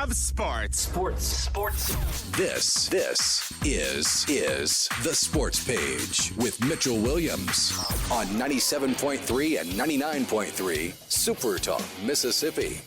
of sports. Sports. This is the Sports Page with Mitchell Williams on 97.3 and 99.3 SuperTalk, Mississippi.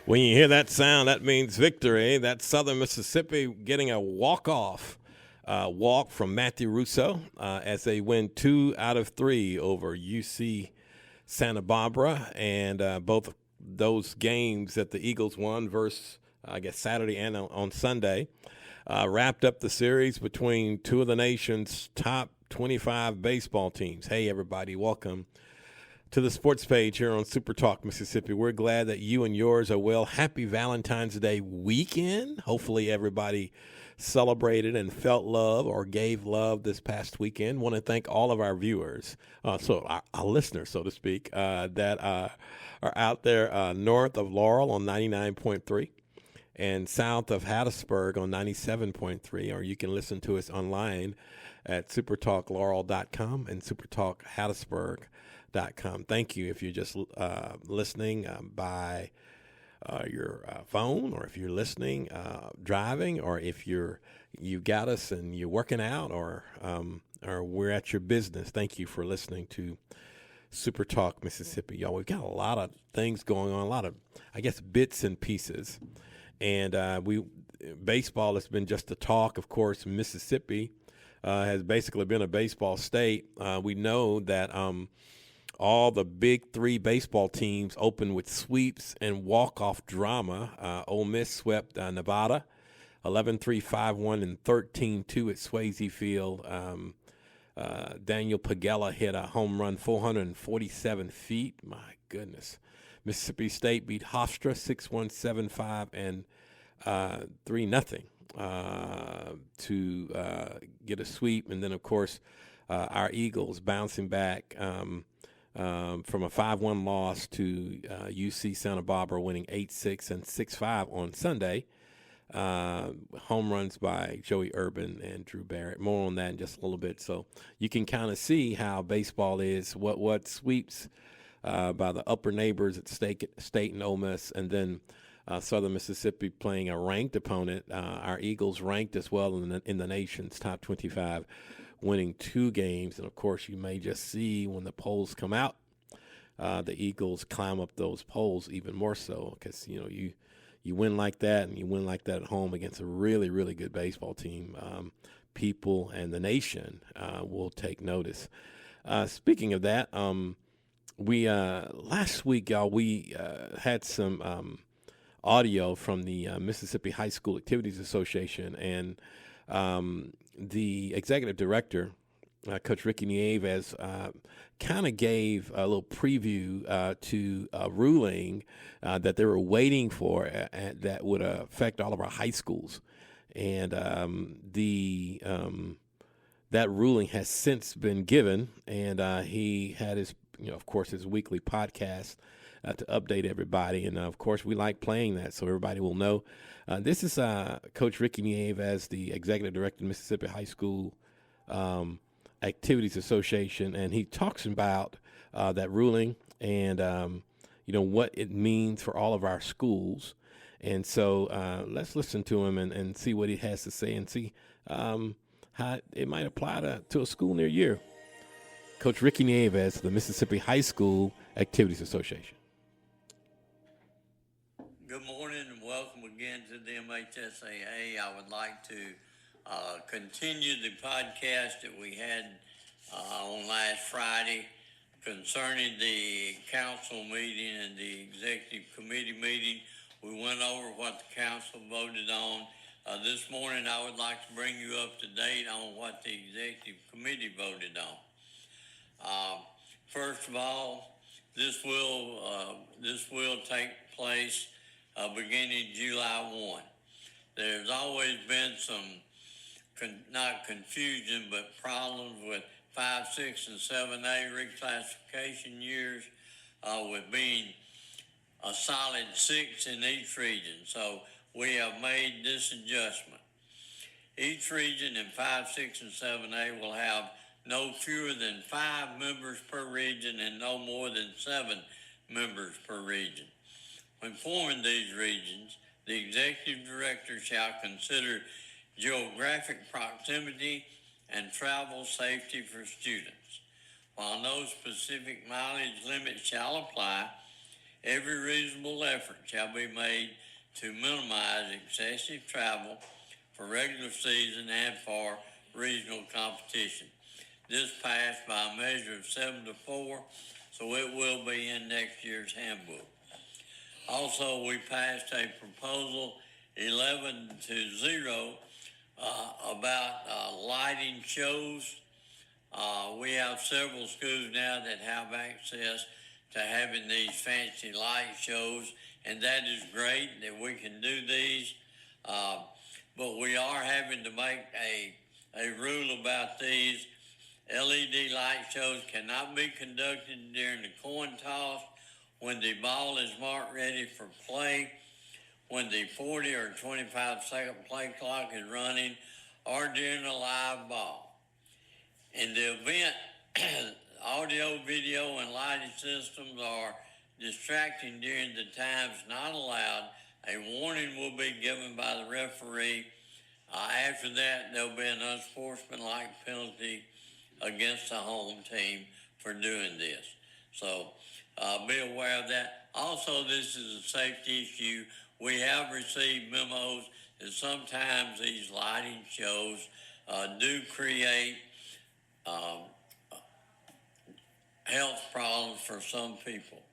When you hear that sound, that means victory. That's Southern Mississippi getting a walk-off walk from Matthew Russo as they win 2 out of 3 over UC Santa Barbara. And both those games that the Eagles won versus, I guess, Saturday and on Sunday, wrapped up the series between two of the nation's top 25 baseball teams. Hey, everybody, welcome to the Sports Page here on SuperTalk, Mississippi. We're glad that you and yours are well. Happy Valentine's Day weekend. Hopefully everybody celebrated and felt love or gave love this past weekend. Want to thank all of our viewers, our listeners, so to speak, that are out there north of Laurel on 99.3 and south of Hattiesburg on 97.3, or you can listen to us online at supertalklaurel.com and supertalkhattiesburg.com. Thank you if you're just listening by your phone, or if you're listening driving, or if you got us and you're working out, or we're at your business. Thank you for listening to Super Talk Mississippi. Y'all, we've got a lot of things going on, a lot of, I guess, bits and pieces. And baseball has been just a talk. Of course, Mississippi has basically been a baseball state. We know that all the big three baseball teams opened with sweeps and walk-off drama. Ole Miss swept Nevada 11-3, 5-1, and 13-2 at Swayze Field. Daniel Pagella hit a home run 447 feet. My goodness. Mississippi State beat Hofstra 6-1, 7-5, and 3-0 to get a sweep. And then, of course, our Eagles bouncing back from a 5-1 loss to UC Santa Barbara, winning 8-6 and 6-5 on Sunday. Home runs by Joey Urban and Drew Barrett. More on that in just a little bit. So you can kind of see how baseball is, what sweeps by the upper neighbors at State and Ole Miss, and then Southern Mississippi playing a ranked opponent. Our Eagles ranked as well in the nation's top 25, winning 2 games. And, of course, you may just see when the polls come out, the Eagles climb up those polls even more so because, you win like that, and you win like that at home against a really, really good baseball team. People and the nation will take notice. Speaking of that, we last week, y'all, we had some audio from the Mississippi High School Activities Association, and the executive director, Coach Ricky Nieves, kind of gave a little preview to a ruling that they were waiting for that would affect all of our high schools. And that ruling has since been given, and he had his, of course, his weekly podcast to update everybody. And, of course, we like playing that so everybody will know. This is Coach Ricky Nieves, the executive director of Mississippi High School Activities Association, and he talks about that ruling and, what it means for all of our schools. And so let's listen to him and see what he has to say and see how it might apply to a school near you. Coach Ricky Nieves, the Mississippi High School Activities Association. Good morning and welcome again to the MHSAA. I would like to continue the podcast that we had on last Friday concerning the council meeting and the executive committee meeting. We went over what the council voted on. This morning I would like to bring you up to date on what the executive committee voted on. First of all, this will take place beginning July 1. There's always been some not confusion, but problems with 5, 6, and 7A reclassification years, with being a solid 6 in each region. So we have made this adjustment. Each region in 5, 6, and 7A will have no fewer than 5 members per region and no more than 7 members per region. When forming these regions, the executive director shall consider geographic proximity and travel safety for students. While no specific mileage limit shall apply, every reasonable effort shall be made to minimize excessive travel for regular season and for regional competition. This passed by a measure of 7-4, so it will be in next year's handbook. Also, we passed a proposal 11-0 about lighting shows. We have several schools now that have access to having these fancy light shows, and that is great that we can do these. But we are having to make a rule about these. LED light shows cannot be conducted during the coin toss, when the ball is marked ready for play, when the 40 or 25-second play clock is running, or during a live ball. In the event audio, video, and lighting systems are distracting during the times not allowed, a warning will be given by the referee. After that, there'll be an unsportsmanlike penalty against the home team for doing this. So be aware of that. Also, this is a safety issue. We have received memos that sometimes these lighting shows do create health problems for some people.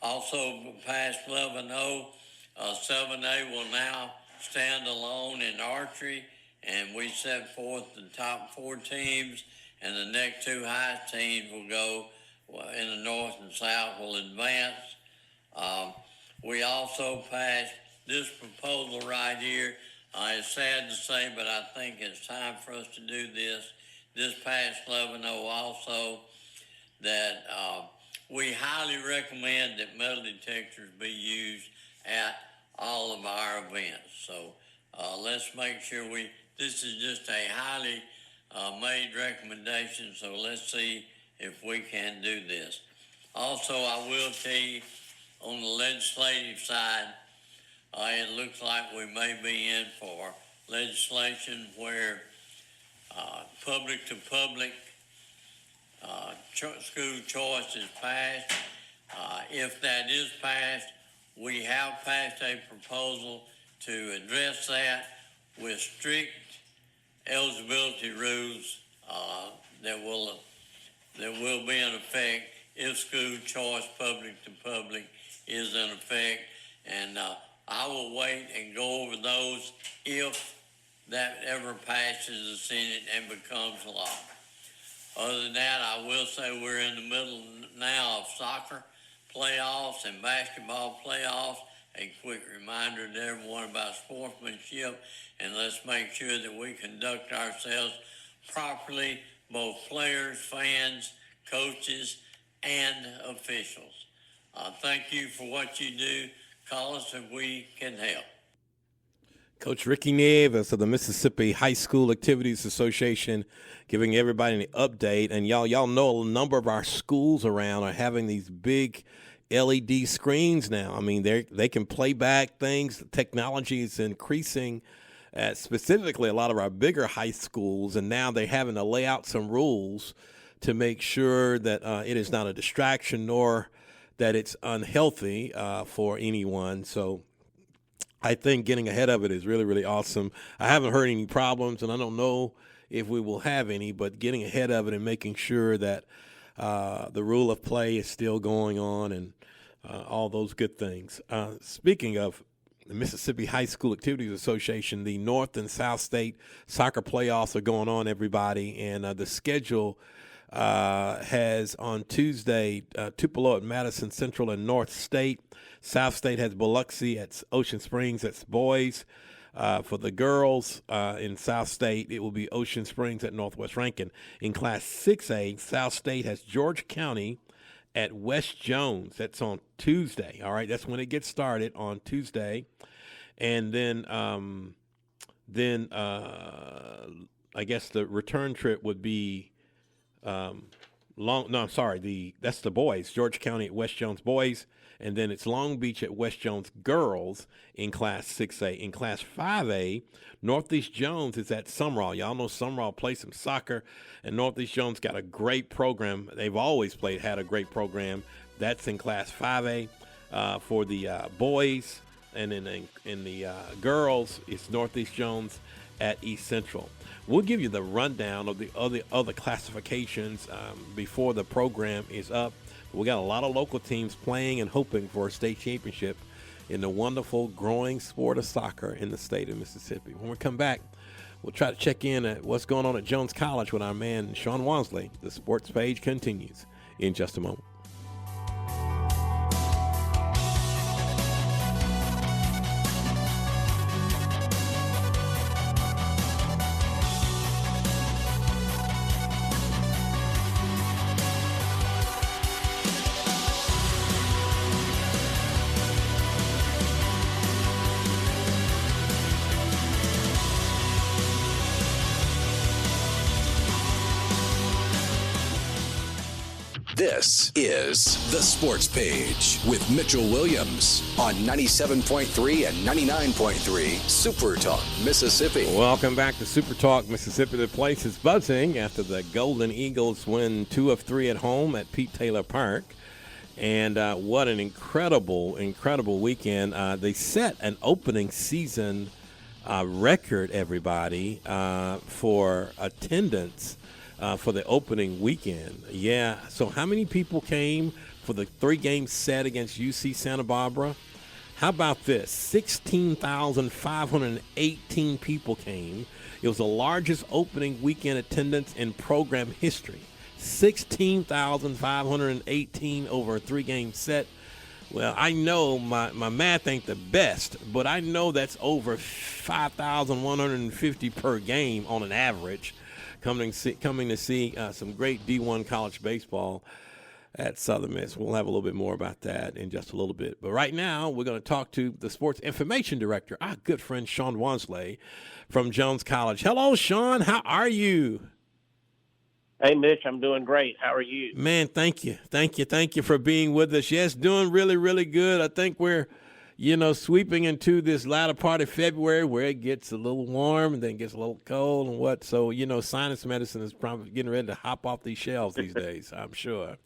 Also, past 11-0, 7A will now stand alone in archery, and we set forth the top 4 teams, and the next 2 highest teams will go in the north and south will advance. We also passed this proposal right here. It's sad to say, but I think it's time for us to do this. This passed 11-0 also, that we highly recommend that metal detectors be used at all of our events. So let's make sure this is just a highly made recommendation, so let's see if we can do this. Also, I will tell you, on the legislative side, it looks like we may be in for legislation where public-to-public school choice is passed. If that is passed, we have passed a proposal to address that with strict eligibility rules that will be in effect if school choice public-to-public is in effect. And I will wait and go over those if that ever passes the Senate and becomes law. Other than that, I will say we're in the middle now of soccer playoffs and basketball playoffs. A quick reminder to everyone about sportsmanship, and let's make sure that we conduct ourselves properly, both players, fans, coaches, and officials. Thank you for what you do. Call us if we can help. Coach Ricky Nieves of the Mississippi High School Activities Association giving everybody an update. And y'all know a number of our schools around are having these big LED screens now. I mean, they can play back things. The technology is increasing at specifically a lot of our bigger high schools, and now they're having to lay out some rules to make sure that it is not a distraction nor that it's unhealthy for anyone. So I think getting ahead of it is really, really awesome. I haven't heard any problems, and I don't know if we will have any, but getting ahead of it and making sure that the rule of play is still going on and all those good things. Speaking of the Mississippi High School Activities Association, the North and South State soccer playoffs are going on, everybody, and the schedule has on Tuesday Tupelo at Madison Central and North State. South State has Biloxi at Ocean Springs. That's boys. For the girls in South State, it will be Ocean Springs at Northwest Rankin. In Class 6A, South State has George County at West Jones. That's on Tuesday. All right, that's when it gets started on Tuesday. And then I guess the return trip would be that's the boys. George County at West Jones boys. And then it's Long Beach at West Jones girls in Class 6A. In Class 5A, Northeast Jones is at Sumrall. Y'all know Sumrall plays some soccer, and Northeast Jones got a great program. They've always had a great program. That's in Class 5A for the boys. And then in the girls, it's Northeast Jones at East Central. We'll give you the rundown of the other classifications before the program is up. We got a lot of local teams playing and hoping for a state championship in the wonderful growing sport of soccer in the state of Mississippi. When we come back, we'll try to check in at what's going on at Jones College with our man Sean Wansley. The sports page continues in just a moment. This is The Sports Page with Mitchell Williams on 97.3 and 99.3 SuperTalk, Mississippi. Welcome back to SuperTalk, Mississippi. The place is buzzing after the Golden Eagles win 2 of 3 at home at Pete Taylor Park. And what an incredible weekend. They set an opening season record, everybody, for attendance for the opening weekend. Yeah. So how many people came for the 3-game set against UC Santa Barbara? How about this? 16,518 people came. It was the largest opening weekend attendance in program history. 16,518 over a 3-game set. Well, I know my math ain't the best, but I know that's over 5,150 per game on an average. Coming to see some great D1 college baseball at Southern Miss. We'll have a little bit more about that in just a little bit. But right now, we're going to talk to the sports information director, our good friend Sean Wansley from Jones College. Hello, Sean. How are you? Hey, Mitch, I'm doing great. How are you? Man, thank you. Thank you for being with us. Yes, doing really, really good. I think we're sweeping into this latter part of February where it gets a little warm and then gets a little cold and what. So, sinus medicine is probably getting ready to hop off these shelves these days, I'm sure.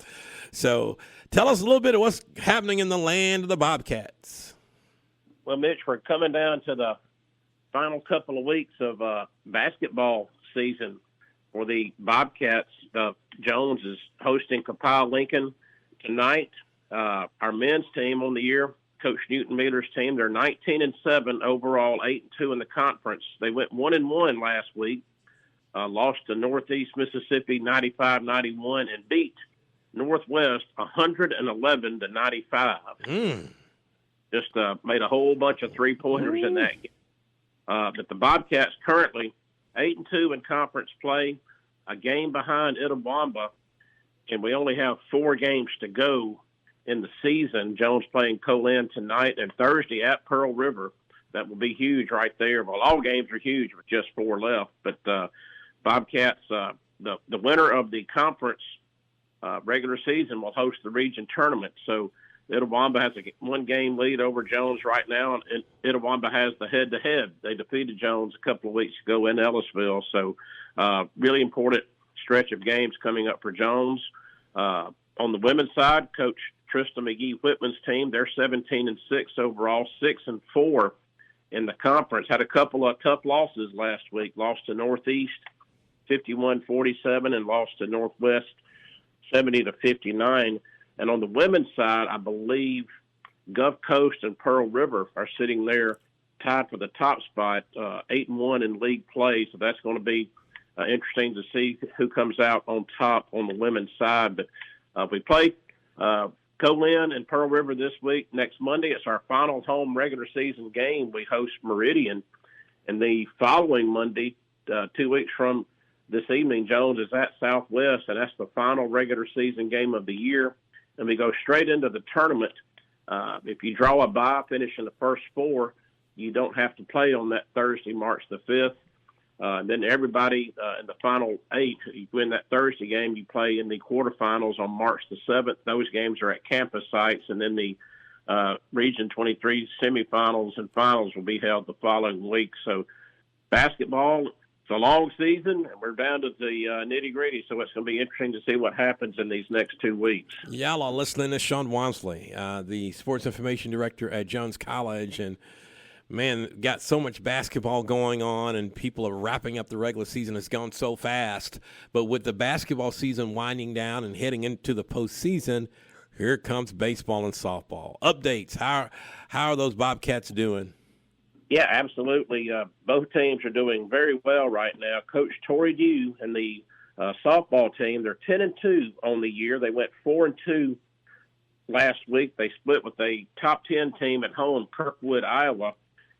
So tell us a little bit of what's happening in the land of the Bobcats. Well, Mitch, we're coming down to the final couple of weeks of basketball season for the Bobcats. Jones is hosting Copiah Lincoln tonight. Our men's team on the year, Coach Newton Mealer's team, they're 19-7 overall, 8-2 in the conference. They went 1-1 last week, lost to Northeast Mississippi 95-91, and beat Northwest 111-95. Just made a whole bunch of three-pointers in that game. But the Bobcats currently 8-2 in conference play, a game behind Itawamba, and we only have 4 games to go in the season. Jones playing Colin tonight and Thursday at Pearl River. That will be huge right there. Well, all games are huge with just 4 left. But Bobcats, the winner of the conference regular season will host the region tournament. So Itawamba has a 1-game lead over Jones right now, and Itawamba has the head-to-head. They defeated Jones a couple of weeks ago in Ellisville. So really important stretch of games coming up for Jones. On the women's side, Coach Trista McGee Whitman's team, they're 17-6 overall, 6-4 in the conference. Had a couple of tough losses last week. Lost to Northeast 51-47 and lost to Northwest 70-59. And on the women's side, I believe Gulf Coast and Pearl River are sitting there tied for the top spot, 8-1 in league play. So that's going to be interesting to see who comes out on top on the women's side. But we play Colin and Pearl River this week. Next Monday, it's our final home regular season game. We host Meridian And the following Monday, 2 weeks from this evening, Jones is at Southwest, and that's the final regular season game of the year. And we go straight into the tournament. If you draw a bye, finish in the first 4, you don't have to play on that Thursday, March the 5th. And then everybody in the final 8, you win that Thursday game, you play in the quarterfinals on March the 7th. Those games are at campus sites, and then the Region 23 semifinals and finals will be held the following week. So basketball, it's a long season, and we're down to the nitty-gritty, so it's going to be interesting to see what happens in these next 2 weeks. Y'all are listening to Sean Wansley, the Sports Information Director at Jones College, and man, got so much basketball going on, and people are wrapping up the regular season. It's gone so fast. But with the basketball season winding down and heading into the postseason, here comes baseball and softball. Updates, how are those Bobcats doing? Yeah, absolutely. Both teams are doing very well right now. Coach Torrey Dew and the softball team, they're 10-2 on the year. They went 4-2 last week. They split with a top 10 team at home, Kirkwood, Iowa.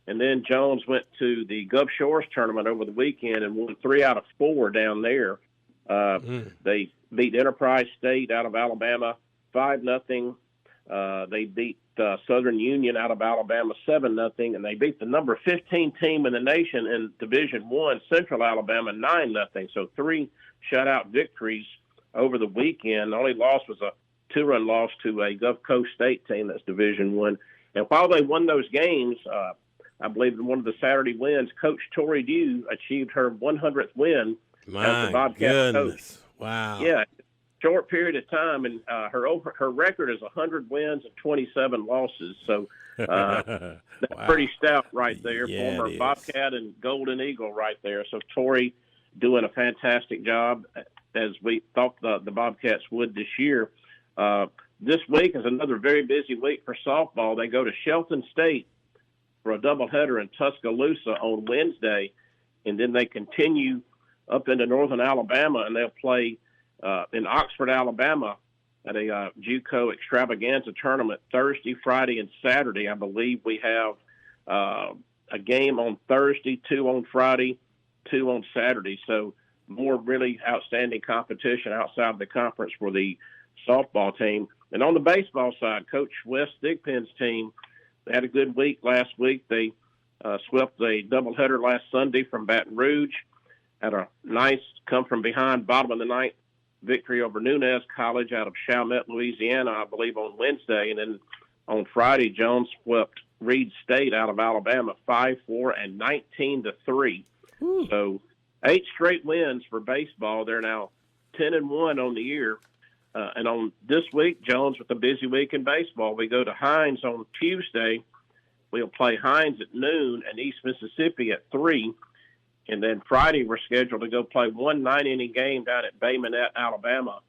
And then Jones went to the Gulf Shores tournament over the weekend and won 3 out of 4 down there. They beat Enterprise State out of Alabama 5-0. They beat Southern Union out of Alabama 7-0, and they beat the number 15 team in the nation in Division I, Central Alabama, 9-0. So 3 shutout victories over the weekend. The only loss was a 2-run loss to a Gulf Coast State team that's Division I. And while they won those games, I believe in one of the Saturday wins, Coach Torrey Dew achieved her 100th win as the Bobcat coach. Wow. Yeah, short period of time, and her record is 100 wins and 27 losses. So that's pretty stout right there. Yeah, Former Bobcat and Golden Eagle right there. So Torrey doing a fantastic job, as we thought the Bobcats would this year. This week is another very busy week for softball. They go to Shelton State for a doubleheader in Tuscaloosa on Wednesday, and then they continue up into northern Alabama, and they'll play in Oxford, Alabama at a JUCO extravaganza tournament Thursday, Friday, and Saturday. I believe we have a game on Thursday, 2 on Friday, 2 on Saturday. So more really outstanding competition outside the conference for the softball team. And on the baseball side, Coach Wes Thigpen's team, they had a good week last week. They swept a doubleheader last Sunday from Baton Rouge, had a nice come-from-behind bottom-of-the-ninth victory over Nunez College out of Chalmette, Louisiana, I believe, on Wednesday. And then on Friday, Jones swept Reed State out of Alabama 5-4 and 19-3. So 8 straight wins for baseball. They're now 10-1 on the year. And on this week, Jones, with a busy week in baseball, we go to Hines on Tuesday. We'll play Hines at noon and East Mississippi at 3. And then Friday, we're scheduled to go play 1 9-inning game down at Bay Minette, Alabama,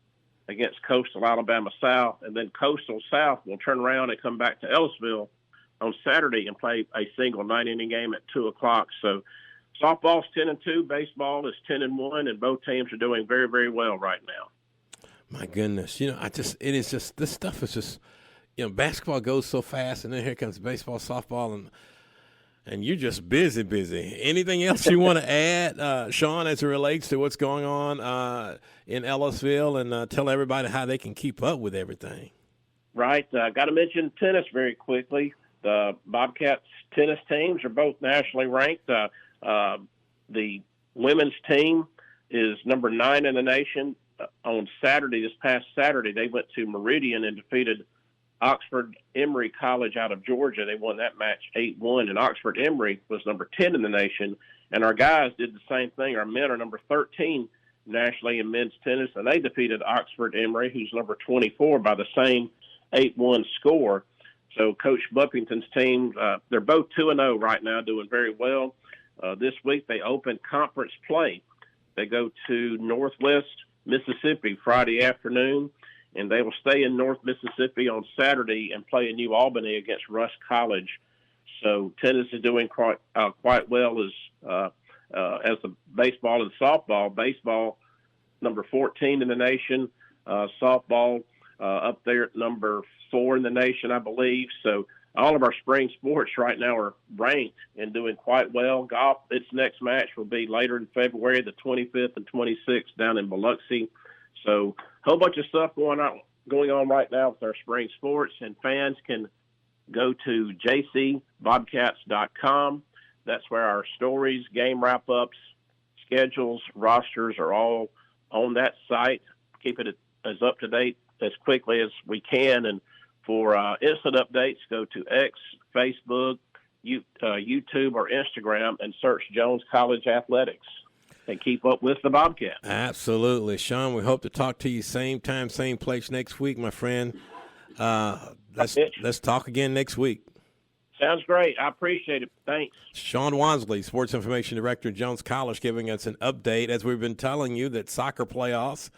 against Coastal Alabama South. And then Coastal South will turn around and come back to Ellisville on Saturday and play a single 9-inning game at 2 o'clock. So softball's 10-2, baseball is 10-1, and both teams are doing very, very well right now. My goodness, this stuff is just, basketball goes so fast, and then here comes baseball, softball, and you're just busy. Anything else you want to add, Sean, as it relates to what's going on in Ellisville, and tell everybody how they can keep up with everything? Right. Got to mention tennis very quickly. The Bobcats tennis teams are both nationally ranked. The women's team is number 9 in the nation. On Saturday, this past Saturday, they went to Meridian and defeated Oxford Emory College out of Georgia. They won that match 8-1, and Oxford Emory was number 10 in the nation. And our guys did the same thing. Our men are number 13 nationally in men's tennis, and they defeated Oxford Emory, who's number 24, by the same 8-1 score. So Coach Buffington's team, they're both 2-0 right now, doing very well. This week they open conference play. They go to Northwest Mississippi Friday afternoon, and they will stay in North Mississippi on Saturday and play in New Albany against Rush College. So tennis is doing quite well as the baseball and softball. Baseball, number 14 in the nation. Softball, up there at number 4 in the nation, I believe. So all of our spring sports right now are ranked and doing quite well. Golf, its next match will be later in February, the 25th and 26th down in Biloxi. So a whole bunch of stuff going on right now with our spring sports, and fans can go to jcbobcats.com. That's where our stories, game wrap-ups, schedules, rosters are all on that site. Keep it as up-to-date as quickly as we can. And for instant updates, go to X, Facebook, YouTube, or Instagram and search Jones College Athletics and keep up with the Bobcats. Absolutely. Sean, we hope to talk to you same time, same place next week, my friend. Let's talk again next week. Sounds great. I appreciate it. Thanks. Sean Wansley, Sports Information Director at Jones College, giving us an update. As we've been telling you, that soccer playoffs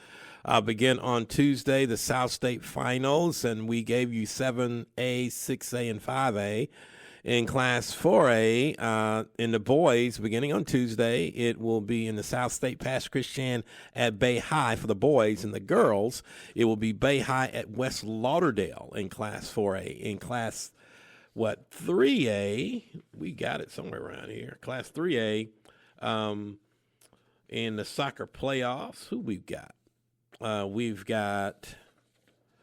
begin on Tuesday, the South State Finals, and we gave you 7A, 6A, and 5A. In Class 4A, in the boys, beginning on Tuesday, it will be in the South State Pass Christian at Bay High for the boys. And the girls, it will be Bay High at West Lauderdale in Class 4A. In Class 3A, we got it somewhere around here. Class 3A, in the soccer playoffs, who we've got? We've got,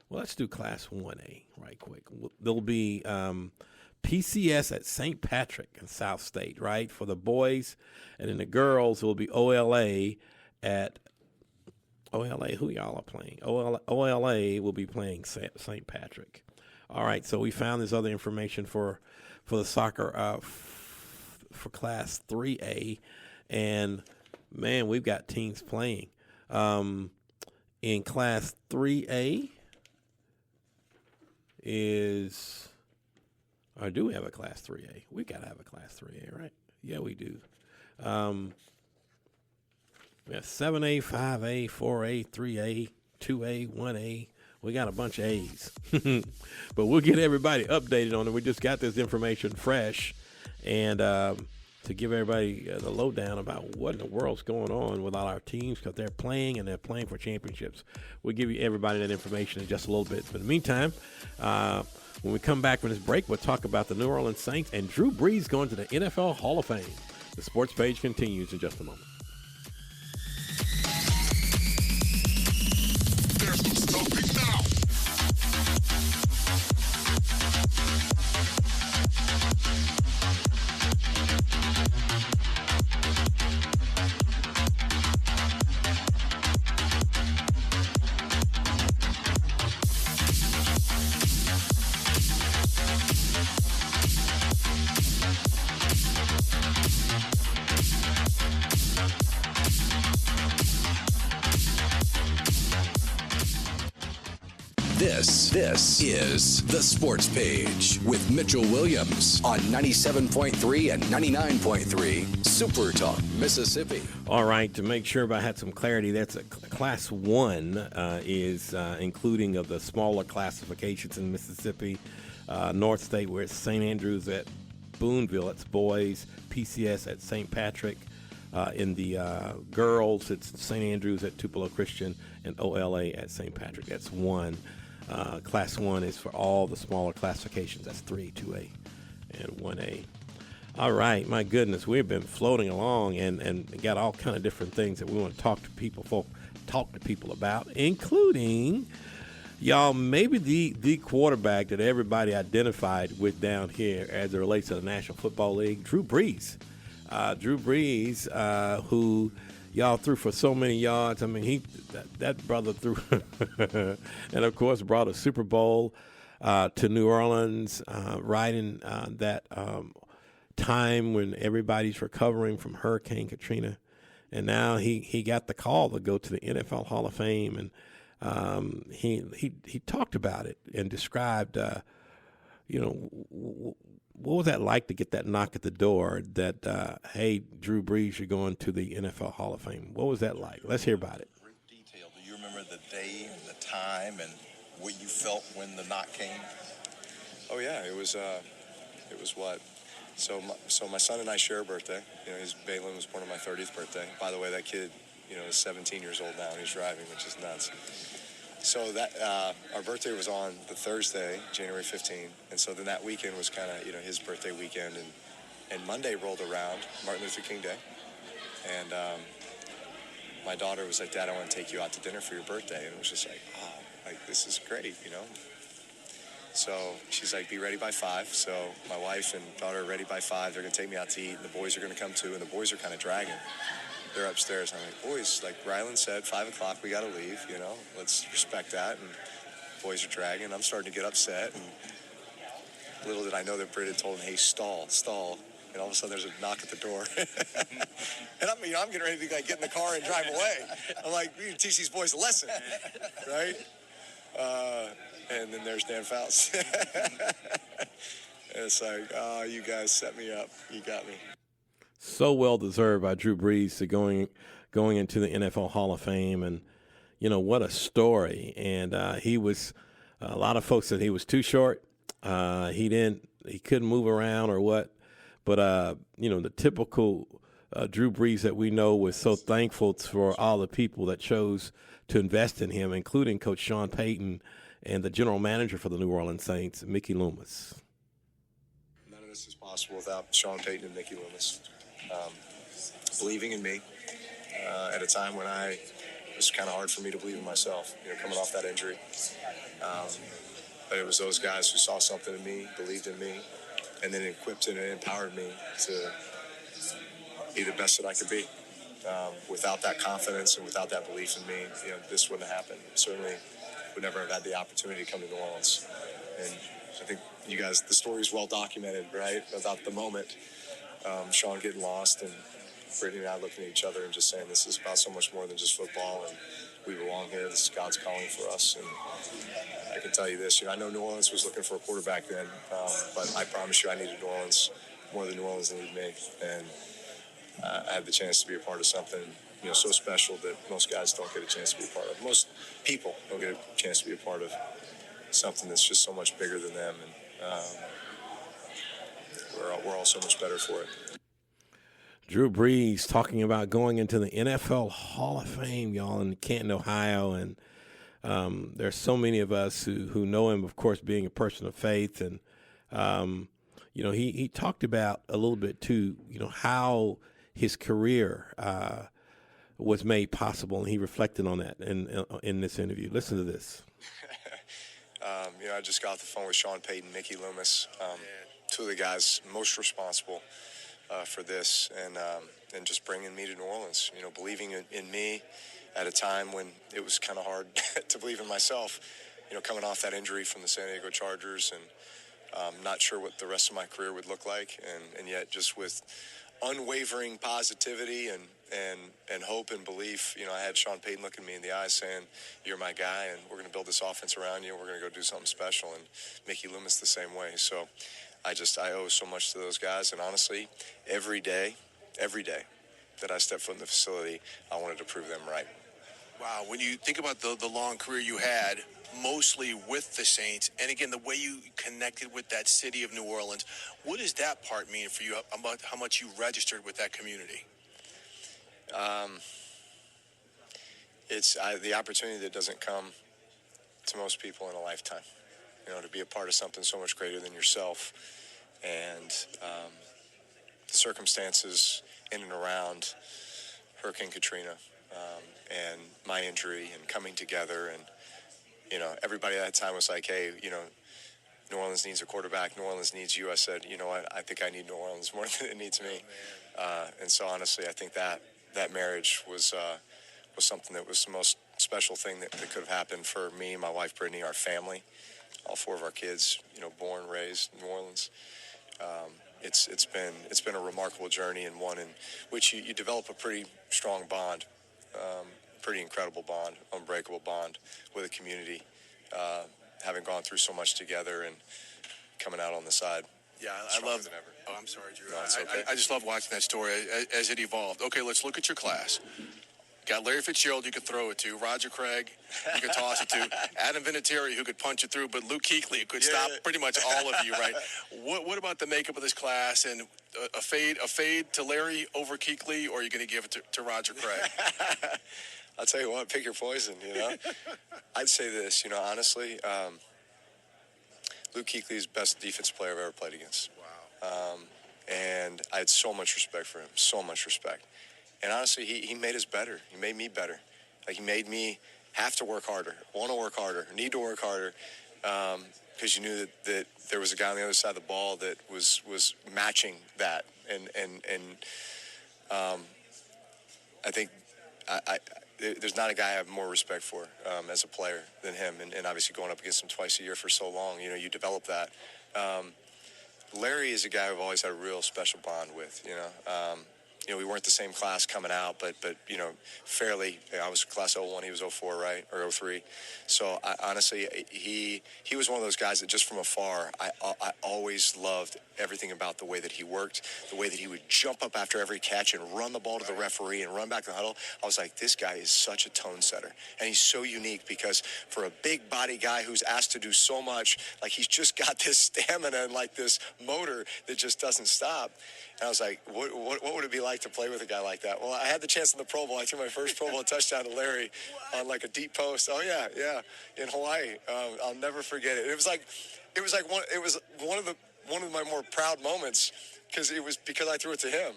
well, let's do Class 1A right quick. There'll be PCS at St. Patrick in South State, right, for the boys. And then the girls will be OLA at OLA. Who y'all are playing? OLA will be playing St. Patrick. All right, so we found this other information for the soccer for Class 3A. And, man, we've got teams playing. In Class 3A is – or do we have a Class 3A? We got to have a Class 3A, right? Yeah, we do. We have 7A, 5A, 4A, 3A, 2A, 1A. We got a bunch of A's. But we'll get everybody updated on it. We just got this information fresh. And to give everybody the lowdown about what in the world's going on with all our teams, because they're playing and they're playing for championships. We'll give you everybody that information in just a little bit. But in the meantime, when we come back from this break, we'll talk about the New Orleans Saints and Drew Brees going to the NFL Hall of Fame. The sports page continues in just a moment. There's no stopping now. This is The Sports Page with Mitchell Williams on 97.3 and 99.3 SuperTalk, Mississippi. All right, to make sure I had some clarity, that's a Class 1 is including of the smaller classifications in Mississippi. North State, where it's St. Andrews at Boonville, it's boys. PCS at St. Patrick. In the girls, it's St. Andrews at Tupelo Christian and OLA at St. Patrick. That's 1. Class 1 is for all the smaller classifications. That's 3, 2A, and 1A. All right, my goodness, we've been floating along and got all kind of different things that we want to talk to people about, including, y'all, maybe the quarterback that everybody identified with down here as it relates to the National Football League, Drew Brees. Drew Brees, who y'all threw for so many yards. I mean, that brother threw, and of course brought a Super Bowl to New Orleans, right in that time when everybody's recovering from Hurricane Katrina, and now he got the call to go to the NFL Hall of Fame, and he talked about it and described, what was that like to get that knock at the door that, hey, Drew Brees, you're going to the NFL Hall of Fame? What was that like? Let's hear about it. Great detail. Do you remember the day and the time and what you felt when the knock came? Oh, yeah. It was what? So my son and I share a birthday. Balin was born on my 30th birthday. By the way, that kid, is 17 years old now and he's driving, which is nuts. So that our birthday was on the Thursday, January 15th, and so then that weekend was kind of his birthday weekend, and Monday rolled around, Martin Luther King Day, and my daughter was like, "Dad, I want to take you out to dinner for your birthday," and it was just like, "Oh, like this is great," So she's like, "Be ready by 5." So my wife and daughter are ready by 5. They're gonna take me out to eat, and the boys are gonna come too, and the boys are kind of dragging. They're upstairs. I'm like, "Boys, like Rylan said, 5 o'clock, we got to leave, let's respect that." And boys are dragging. I'm starting to get upset. And little did I know that Britt had told him, "Hey, stall. And all of a sudden there's a knock at the door. And I'm getting ready to get in the car and drive away. I'm like, we need to teach these boys a lesson, right? And then there's Dan Faust. And it's like, oh, you guys set me up. You got me. So well deserved by Drew Brees to going into the NFL Hall of Fame, and what a story. And he was a lot of folks said he was too short. He couldn't move around or what, but the typical Drew Brees that we know was so thankful for all the people that chose to invest in him, including Coach Sean Payton and the general manager for the New Orleans Saints, Mickey Loomis. None of this is possible without Sean Payton and Mickey Loomis. Believing in me at a time when it was kind of hard for me to believe in myself, coming off that injury. But it was those guys who saw something in me, believed in me, and then equipped and empowered me to be the best that I could be. Without that confidence and without that belief in me, this wouldn't have happened. Certainly would never have had the opportunity to come to New Orleans. And I think you guys, the story is well documented, right, about the moment. Sean getting lost and Brittany and I looking at each other and just saying, this is about so much more than just football, and we belong here. This is God's calling for us. And I can tell you this, I know New Orleans was looking for a quarterback then, but I promise you I needed New Orleans more than New Orleans needed me. And I had the chance to be a part of something, so special that most guys don't get a chance to be a part of. Most people don't get a chance to be a part of something that's just so much bigger than them. And we're all so much better for it. Drew Brees talking about going into the NFL Hall of Fame, y'all, in Canton, Ohio. And there's so many of us who know him, of course, being a person of faith. And, he talked about a little bit, too, how his career was made possible. And he reflected on that in this interview. Listen to this. I just got off the phone with Sean Payton, Mickey Loomis, two of the guys most responsible for this, and just bringing me to New Orleans, believing in me at a time when it was kind of hard to believe in myself, coming off that injury from the San Diego Chargers, and not sure what the rest of my career would look like, and yet just with unwavering positivity and hope and belief, I had Sean Payton looking me in the eyes saying, "You're my guy, and we're going to build this offense around you, and we're going to go do something special," and Mickey Loomis the same way. So I owe so much to those guys, and honestly, every day that I step foot in the facility, I wanted to prove them right. Wow, when you think about the long career you had, mostly with the Saints, and again, the way you connected with that city of New Orleans, what does that part mean for you about how much you registered with that community? It's the opportunity that doesn't come to most people in a lifetime, to be a part of something so much greater than yourself, and the circumstances in and around Hurricane Katrina, and my injury and coming together, and everybody at that time was like, "Hey, New Orleans needs a quarterback. New Orleans needs you." I said, "You know what? I think I need New Orleans more than it needs me." And so honestly, I think that marriage was something that was the most special thing that could have happened for me, my wife Brittany, our family, all 4 of our kids, born, raised in New Orleans. It's been a remarkable journey, and one in which you develop a pretty strong bond, pretty incredible bond, unbreakable bond with a community, having gone through so much together and coming out on the side. Yeah, I love it. Oh, I'm sorry, Drew. No, it's okay. I just love watching that story as it evolved. Okay, let's look at your class. Got Larry Fitzgerald you could throw it to, Roger Craig you could toss it to, Adam Vinatieri who could punch it through, but Luke Kuechly who could stop pretty much all of you, right? What about the makeup of this class, and a fade to Larry over Kuechly, or are you going to give it to Roger Craig? I'll tell you what, pick your poison, I'd say this, honestly, Luke Kuechly is the best defense player I've ever played against. Wow. And I had so much respect for him, so much respect. And honestly, he made us better. He made me better. Like, he made me have to work harder, want to work harder, need to work harder, because you knew that there was a guy on the other side of the ball that was matching that. And I think there's not a guy I have more respect for as a player than him. And obviously going up against him twice a year for so long, you develop that. Larry is a guy I've always had a real special bond with, we weren't the same class coming out, but fairly. I was class 01, he was 04, right, or 03. So honestly, he was one of those guys that just from afar, I always loved everything about the way that he worked, the way that he would jump up after every catch and run the ball to the referee and run back to the huddle. I was like, this guy is such a tone setter, and he's so unique because for a big body guy who's asked to do so much, like he's just got this stamina and like this motor that just doesn't stop. And I was like, what would it be like to play with a guy like that? Well, I had the chance in the Pro Bowl. I threw my first Pro Bowl touchdown to Larry on like a deep post. Oh yeah, in Hawaii. I'll never forget it. It was one of my more proud moments because I threw it to him.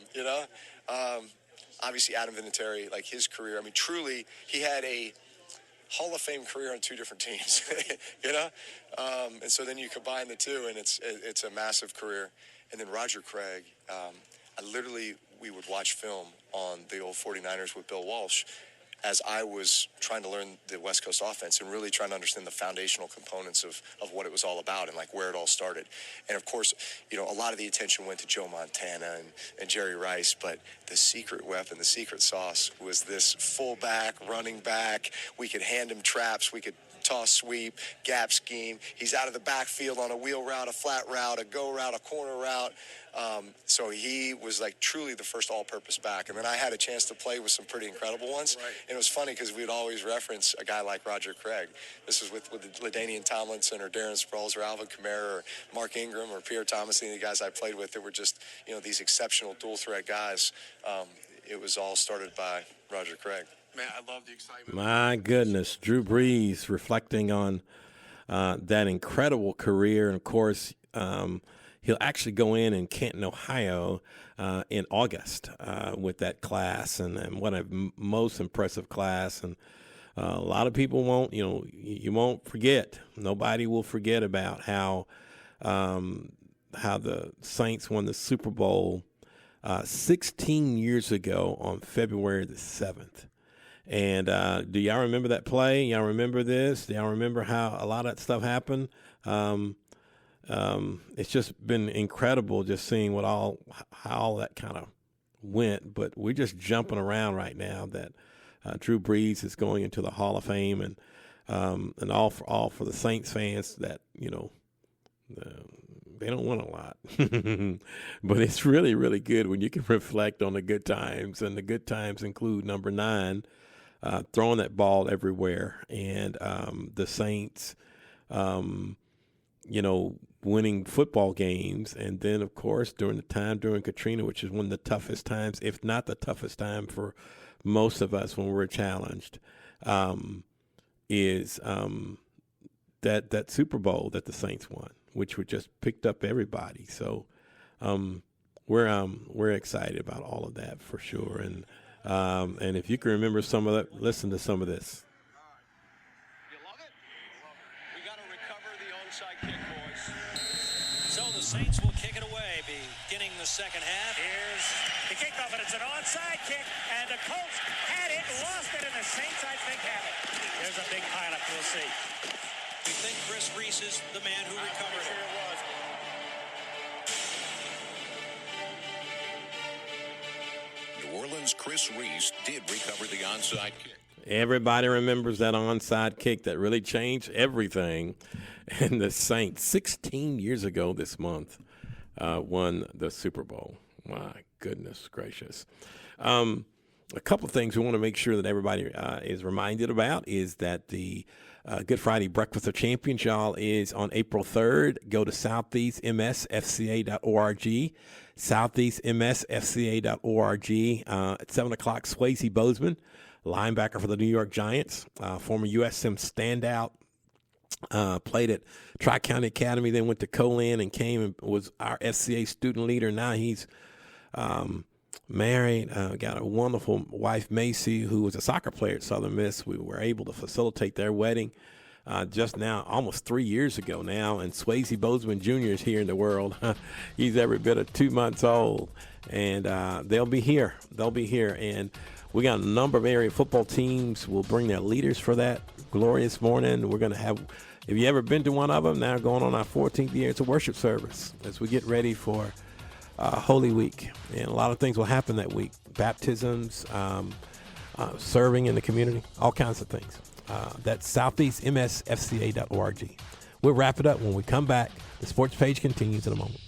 Obviously Adam Vinatieri, like his career. I mean, truly, he had a Hall of Fame career on two different teams. And so then you combine the two, and it's a massive career. And then Roger Craig, we would watch film on the old 49ers with Bill Walsh as I was trying to learn the West Coast offense and really trying to understand the foundational components of what it was all about and like where it all started. And of course, a lot of the attention went to Joe Montana and Jerry Rice, but the secret weapon, the secret sauce was this fullback, running back. We could hand him traps. We could toss sweep, gap scheme. He's out of the backfield on a wheel route, a flat route, a go route, a corner route. So he was like truly the first all-purpose back. And then I had a chance to play with some pretty incredible ones. Right. And it was funny because we'd always reference a guy like Roger Craig. This is with LaDainian Tomlinson or Darren Sproles or Alvin Kamara or Mark Ingram or Pierre Thomas, any of the guys I played with that were just, these exceptional dual-threat guys. It was all started by Roger Craig. Man, I love the excitement. My goodness, Drew Brees reflecting on that incredible career. And, of course, he'll actually go in Canton, Ohio in August with that class. And what a most impressive class. And a lot of people won't, you won't forget. Nobody will forget about how the Saints won the Super Bowl 16 years ago on February the 7th. And do y'all remember that play? Y'all remember this? Do y'all remember how a lot of that stuff happened? It's just been incredible just seeing how all that kind of went. But we're just jumping around right now that Drew Brees is going into the Hall of Fame, and all for the Saints fans that they don't win a lot. But it's really, really good when you can reflect on the good times, and the good times include number 9. Throwing that ball everywhere, and the Saints, winning football games. And then, of course, during Katrina, which is one of the toughest times, if not the toughest time for most of us when we're challenged, is that Super Bowl that the Saints won, which just picked up everybody. So we're excited about all of that for sure. And if you can remember some of that, listen to some of this. You love it? We got to recover the onside kick, boys. So the Saints will kick it away, beginning the second half. Here's the kickoff, and it's an onside kick, and the Colts had it, lost it, and the Saints, I think, have it. There's a big pileup. We'll see. We think Chris Reese is the man who recovered it. It was. New Orleans' Chris Reese did recover the onside kick. Everybody remembers that onside kick that really changed everything. And the Saints, 16 years ago this month, won the Super Bowl. My goodness gracious. A couple of things we want to make sure that everybody is reminded about is that the Good Friday Breakfast of Champions, y'all, is on April 3rd. Go to southeastmsfca.org, southeastmsfca.org. At 7 o'clock, Swayze Bozeman linebacker for the New York Giants, former USM standout. Played at Tri-County Academy, then went to Colin and came and was our SCA student leader. Now he's married, got a wonderful wife, Macy, who was a soccer player at Southern Miss. We were able to facilitate their wedding just now, almost 3 years ago now. And Swayze Bozeman Jr. is here in the world. He's every bit of 2 months old. And they'll be here. And we got a number of area football teams. We'll bring their leaders for that glorious morning. We're going to have, if you ever been to one of them, now going on our 14th year, it's a worship service as we get ready for Holy Week. And a lot of things will happen that week. Baptisms, serving in the community, all kinds of things. That's southeastmsfca.org. We'll wrap it up when we come back. The sports page continues in a moment.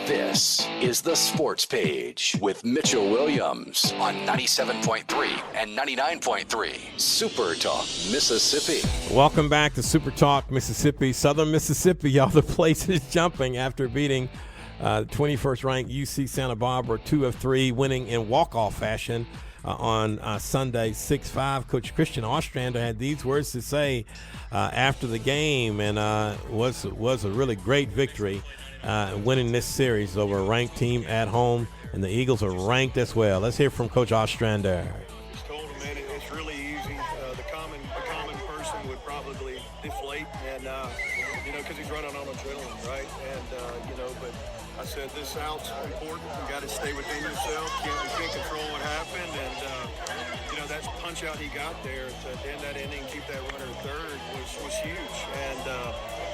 This is the Sports Page with Mitchell Williams on 97.3 and 99.3 Super Talk, Mississippi. Welcome back to Super Talk, Mississippi. Southern Mississippi, y'all, the place is jumping after beating 21st ranked UC Santa Barbara 2 of 3, winning in walk-off fashion on Sunday 6-5. Coach Christian Ostrander had these words to say after the game, and was a really great victory. Winning this series over a ranked team at home, and the Eagles are ranked as well. Let's hear from Coach Ostrander. Just told him, man, it's really easy. The common person would probably deflate, and because he's running on adrenaline, right? And but I said this out's important. You got to stay within yourself. You can't control what happened, and that punch out he got there to end that inning, keep that runner third was huge, and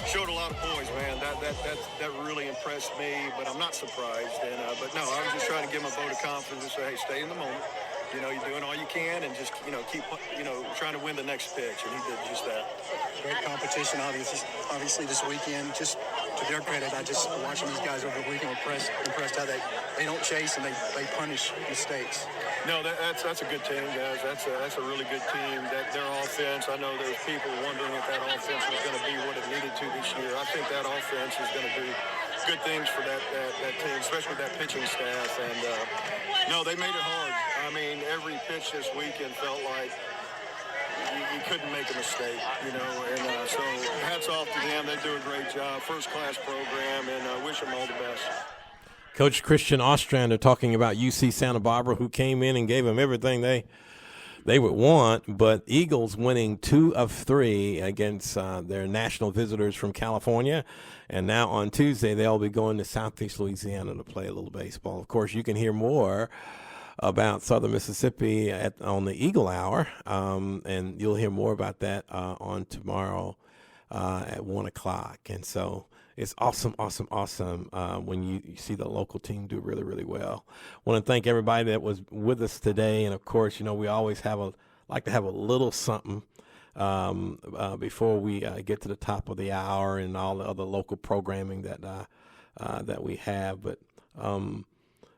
showed a lot of poise, man. That really impressed me, but I'm not surprised. And but no, I was just trying to give him a vote of confidence and say, hey, stay in the moment. You're doing all you can, and just keep trying to win the next pitch, and he did just that. Great competition, obviously this weekend. Just to their credit, I just watching these guys over the weekend impressed how they don't chase and they punish mistakes. No, that's a good team, guys. That's a really good team. That their offense, I know there's people wondering if that offense was going to be what it needed to this year. I think that offense is going to do good things for that team, especially that pitching staff. And no, they made it hard. I mean, every pitch this weekend felt like you couldn't make a mistake, and so hats off to them. They do a great job, first-class program, and I wish them all the best. Coach Christian Ostrander talking about UC Santa Barbara, who came in and gave them everything they would want, but Eagles winning 2 of 3 against their national visitors from California. And now on Tuesday, they'll be going to Southeast Louisiana to play a little baseball. Of course, you can hear more about Southern Mississippi on the Eagle Hour, and you'll hear more about that on tomorrow at 1 o'clock. And so it's awesome when you see the local team do really, really well. I want to thank everybody that was with us today. And, of course, we always like to have a little something before we get to the top of the hour and all the other local programming that we have. But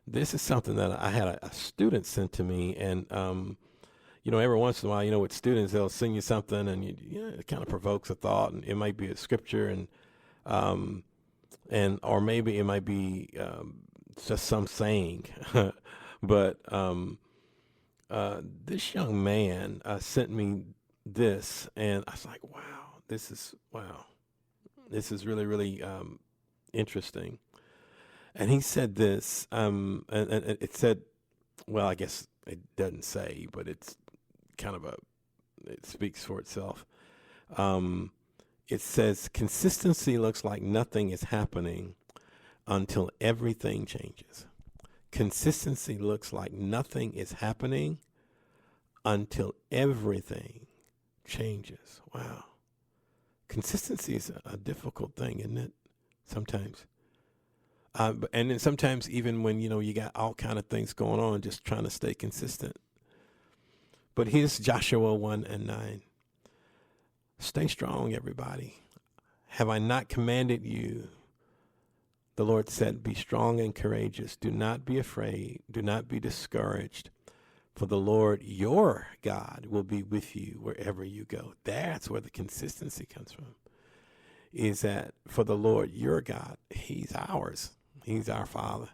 this is something that I had a student send to me, and every once in a while, with students, they'll send you something, and it kind of provokes a thought, and it might be a scripture, and or maybe it might be just some saying, but this young man sent me this, and I was like, wow, this is really, really interesting. And he said this, and it said, well, I guess it doesn't say, but it's kind of it speaks for itself. It says, consistency looks like nothing is happening until everything changes. Consistency looks like nothing is happening until everything changes. Wow. Consistency is a difficult thing, isn't it? Sometimes. And then sometimes even when, you got all kind of things going on, just trying to stay consistent. But here's Joshua 1:9. Stay strong, everybody. Have I not commanded you? The Lord said, be strong and courageous. Do not be afraid. Do not be discouraged. For the Lord, your God, will be with you wherever you go. That's where the consistency comes from. Is that for the Lord, your God, he's ours. He's our Father.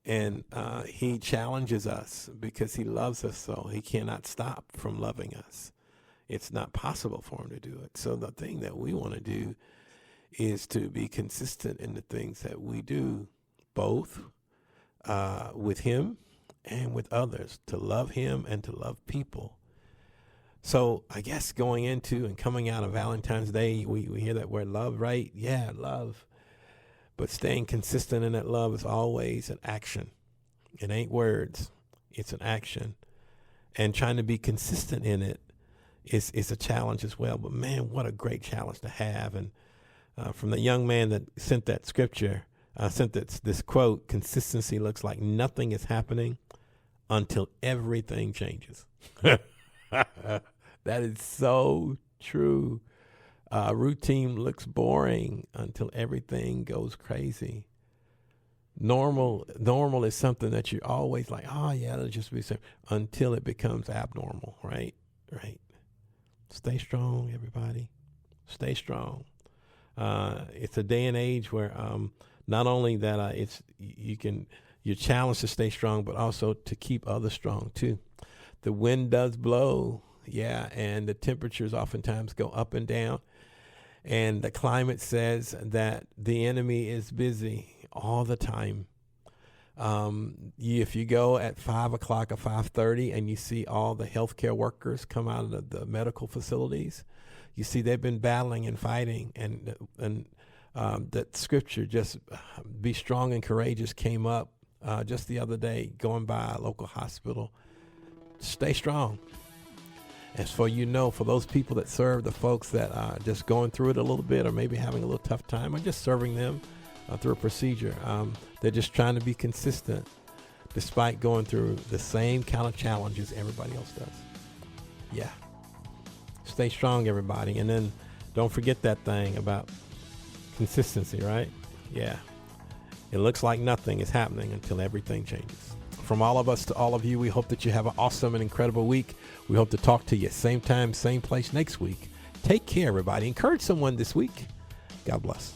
And he challenges us because he loves us so. He cannot stop from loving us. It's not possible for him to do it. So the thing that we want to do is to be consistent in the things that we do, both with him and with others, to love him and to love people. So I guess going into and coming out of Valentine's Day, we hear that word love, right? Yeah, love. But staying consistent in that love is always an action. It ain't words. It's an action. And trying to be consistent in it is a challenge as well. But, man, what a great challenge to have. And from the young man that sent that scripture, sent this quote, consistency looks like nothing is happening until everything changes. That is so true. Routine looks boring until everything goes crazy. Normal is something that you're always like, oh yeah, it'll just be the same, until it becomes abnormal, right? Right. Stay strong, everybody. Stay strong. It's a day and age where not only that you're challenged to stay strong, but also to keep others strong too. The wind does blow, yeah, and the temperatures oftentimes go up and down. And the climate says that the enemy is busy all the time. If you go at 5 o'clock or 5:30 and you see all the healthcare workers come out of the medical facilities, you see they've been battling and fighting. And that scripture, just be strong and courageous, came up just the other day going by a local hospital. Stay strong. As for for those people that serve the folks that are just going through it a little bit or maybe having a little tough time or just serving them through a procedure, they're just trying to be consistent despite going through the same kind of challenges everybody else does. Yeah. Stay strong, everybody. And then don't forget that thing about consistency, right? Yeah. It looks like nothing is happening until everything changes. From all of us to all of you, we hope that you have an awesome and incredible week. We hope to talk to you same time, same place next week. Take care, everybody. Encourage someone this week. God bless.